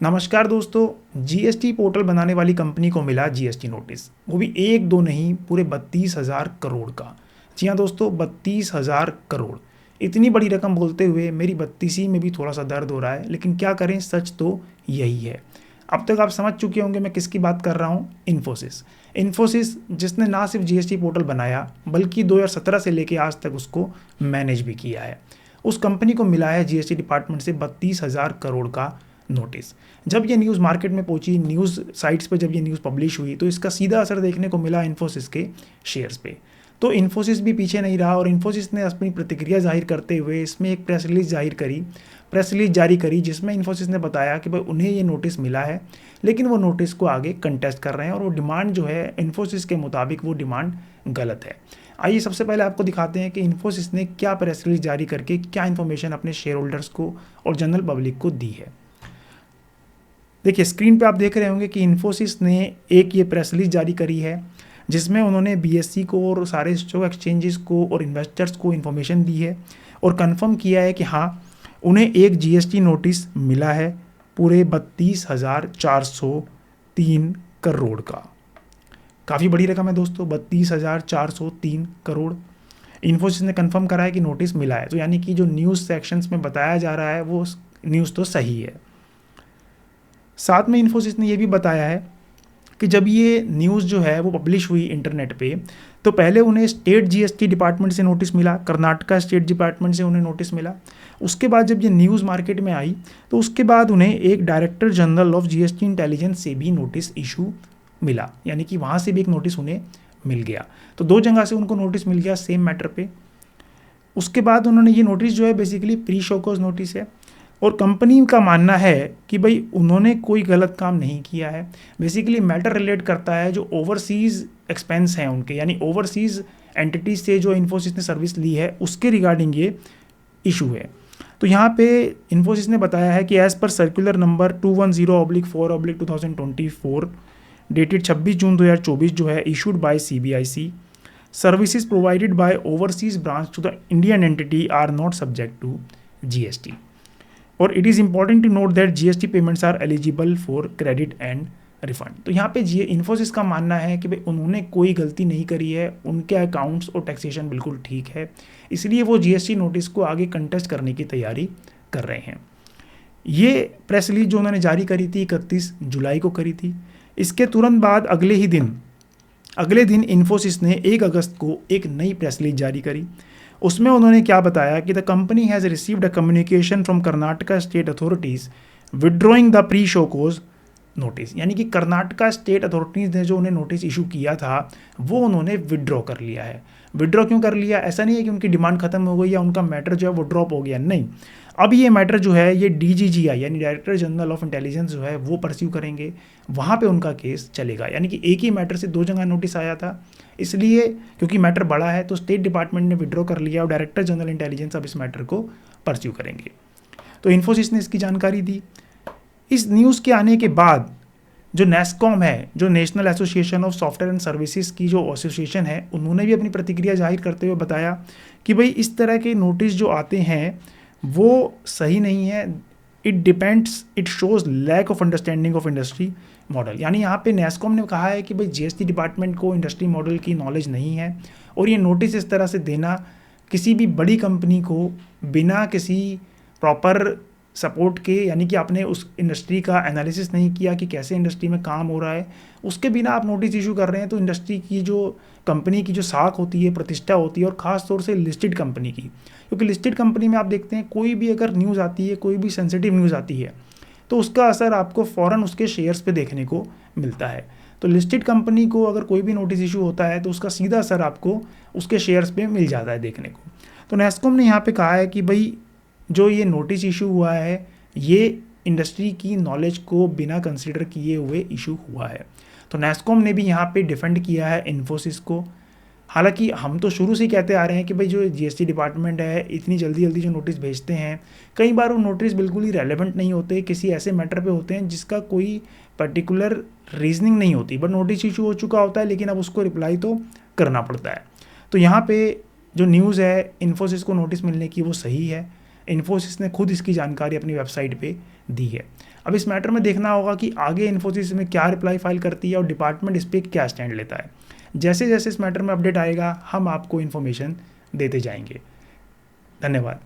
नमस्कार दोस्तों। GST portal बनाने वाली कंपनी को मिला जीएसटी नोटिस, वो भी एक दो नहीं, पूरे 32,000 करोड़ का। जी हाँ दोस्तों, 32,000 करोड़। इतनी बड़ी रकम बोलते हुए मेरी बत्तीसी में भी थोड़ा सा दर्द हो रहा है, लेकिन क्या करें, सच तो यही है। अब तक आप समझ चुके होंगे मैं किसकी बात कर रहा हूँ। इन्फोसिस। इन्फोसिस जिसने ना सिर्फ जीएसटी पोर्टल बनाया बल्कि 2017 से लेकर आज तक उसको मैनेज भी किया है। उस कंपनी को मिला है जीएसटी डिपार्टमेंट से 32,000 करोड़ का नोटिस। जब ये न्यूज़ मार्केट में पहुंची, न्यूज़ साइट्स पे जब ये न्यूज़ पब्लिश हुई, तो इसका सीधा असर देखने को मिला इन्फोसिस के शेयर्स पे। तो इन्फोसिस भी पीछे नहीं रहा और इन्फोसिस ने अपनी प्रतिक्रिया जाहिर करते हुए इसमें एक प्रेस रिलीज जारी करी जिसमें इन्फोसिस ने बताया कि भाई उन्हें ये नोटिस मिला है, लेकिन वो नोटिस को आगे कंटेस्ट कर रहे हैं और वो डिमांड जो है इन्फोसिस के मुताबिक वो डिमांड गलत है। आइए सबसे पहले आपको दिखाते हैं कि इन्फोसिस ने क्या प्रेस रिलीज जारी करके क्या इन्फॉर्मेशन अपने शेयर होल्डर्स को और जनरल पब्लिक को दी है। देखिए, स्क्रीन पे आप देख रहे होंगे कि इन्फोसिस ने एक ये प्रेस रिलीज जारी करी है जिसमें उन्होंने बीएससी को और सारे स्टॉक एक्सचेंजेस को और इन्वेस्टर्स को इन्फॉर्मेशन दी है और कंफर्म किया है कि हाँ, उन्हें एक जीएसटी नोटिस मिला है पूरे 32,403 करोड़ का। काफ़ी बड़ी रकम है दोस्तों, 32,403 करोड़। इन्फोसिस ने कंफर्म करा है कि नोटिस मिला है, तो यानी कि जो न्यूज़ सेक्शंस में बताया जा रहा है वो न्यूज़ तो सही है। साथ में इन्फोसिस ने ये भी बताया है कि जब ये न्यूज़ जो है वो पब्लिश हुई इंटरनेट पे, तो पहले उन्हें स्टेट जीएसटी डिपार्टमेंट से नोटिस मिला, कर्नाटका स्टेट डिपार्टमेंट से उन्हें नोटिस मिला। उसके बाद जब ये न्यूज़ मार्केट में आई तो उसके बाद उन्हें एक director general of GST intelligence से भी नोटिस इशू मिला, यानी कि वहाँ से भी एक नोटिस उन्हें मिल गया। तो दो जगह से उनको नोटिस मिल गया सेम मैटर पे। उसके बाद उन्होंने ये नोटिस जो है बेसिकली प्री शोकॉज नोटिस है और कंपनी का मानना है कि भाई उन्होंने कोई गलत काम नहीं किया है। बेसिकली मैटर रिलेट करता है जो ओवरसीज़ एक्सपेंस हैं उनके, यानी ओवरसीज़ एंटिटीज से जो इन्फोसिस ने सर्विस ली है उसके रिगार्डिंग ये इशू है। तो यहाँ पे इन्फोसिस ने बताया है कि as per circular number 210/4/2024 dated 26 जून 2024 जो है issued by CBIC, services provided by overseas branch to the Indian entity are not subject to GST. और it is important to note that GST payments are eligible for credit and refund. तो यहाँ पे इन्फोसिस का मानना है कि भाई उन्होंने कोई गलती नहीं करी है, उनके अकाउंट्स और टैक्सेशन बिल्कुल ठीक है, इसलिए वो जीएसटी नोटिस को आगे कंटेस्ट करने की तैयारी कर रहे हैं। ये प्रेस रिलीज जो उन्होंने जारी करी थी 31 जुलाई को करी थी। इसके तुरंत बाद अगले दिन इन्फोसिस ने 1 अगस्त को एक नई प्रेस रिलीज जारी करी। उसमें उन्होंने क्या बताया कि the company has received a communication from Karnataka state authorities withdrawing the pre show cause notice, यानी कि कर्नाटका स्टेट अथॉरिटीज़ ने जो उन्हें नोटिस इशू किया था वो उन्होंने विड्रॉ कर लिया है। विड्रॉ क्यों कर लिया? ऐसा नहीं है कि उनकी डिमांड खत्म हो गई या उनका मैटर जो है वो ड्रॉप हो गया, नहीं। अब ये मैटर जो है ये डीजीजीआई यानी डायरेक्टर जनरल ऑफ इंटेलिजेंस जो है वो परस्यू करेंगे, वहाँ पे उनका केस चलेगा। यानी कि एक ही मैटर से दो जगह नोटिस आया था, इसलिए क्योंकि मैटर बड़ा है तो स्टेट डिपार्टमेंट ने विड्रॉ कर लिया और डायरेक्टर जनरल इंटेलिजेंस अब इस मैटर को परस्यू करेंगे। तो इन्फोसिस ने इसकी जानकारी दी। इस न्यूज़ के आने के बाद जो नेस्कॉम है, जो national association of software and services की जो एसोसिएशन है, उन्होंने भी अपनी प्रतिक्रिया जाहिर करते हुए बताया कि भाई इस तरह के नोटिस जो आते हैं वो सही नहीं है। It shows lack of understanding of industry model. यानी यहाँ पे नेस्कॉम ने कहा है कि भाई जीएसटी डिपार्टमेंट को इंडस्ट्री मॉडल की नॉलेज नहीं है और ये नोटिस इस तरह से देना किसी भी बड़ी कंपनी को बिना किसी प्रॉपर सपोर्ट के, यानी कि आपने उस इंडस्ट्री का एनालिसिस नहीं किया कि कैसे इंडस्ट्री में काम हो रहा है, उसके बिना आप नोटिस इशू कर रहे हैं। तो इंडस्ट्री की जो कंपनी की जो साख होती है, प्रतिष्ठा होती है, और ख़ास तौर से लिस्टेड कंपनी की, क्योंकि लिस्टेड कंपनी में आप देखते हैं कोई भी अगर न्यूज़ आती है, कोई भी सेंसिटिव न्यूज़ आती है तो उसका असर आपको फ़ौरन उसके शेयर्स पे देखने को मिलता है। तो लिस्टेड कंपनी को अगर कोई भी नोटिस इशू होता है तो उसका सीधा असर आपको उसके शेयर्स पे मिल जाता है देखने को। तो नेस्कॉम ने यहाँ पे कहा है कि भाई जो ये नोटिस इशू हुआ है ये इंडस्ट्री की नॉलेज को बिना कंसिडर किए हुए इशू हुआ है। तो नेस्कॉम ने भी यहाँ पे डिफेंड किया है इन्फोसिस को। हालांकि हम तो शुरू से ही कहते आ रहे हैं कि भाई जो जीएसटी डिपार्टमेंट है इतनी जल्दी जो नोटिस भेजते हैं, कई बार वो नोटिस बिल्कुल ही रेलेवेंट नहीं होते, किसी ऐसे मैटर पे होते हैं जिसका कोई पर्टिकुलर रीजनिंग नहीं होती, बट नोटिस इशू हो चुका होता है लेकिन अब उसको रिप्लाई तो करना पड़ता है। तो यहाँ पे जो न्यूज़ है इन्फोसिस को नोटिस मिलने की वो सही है। इन्फोसिस ने खुद इसकी जानकारी अपनी वेबसाइट पे दी है। अब इस मैटर में देखना होगा कि आगे इन्फोसिस में क्या रिप्लाई फाइल करती है और डिपार्टमेंट इस पर क्या स्टैंड लेता है। जैसे जैसे इस मैटर में अपडेट आएगा हम आपको इन्फॉर्मेशन देते जाएंगे। धन्यवाद।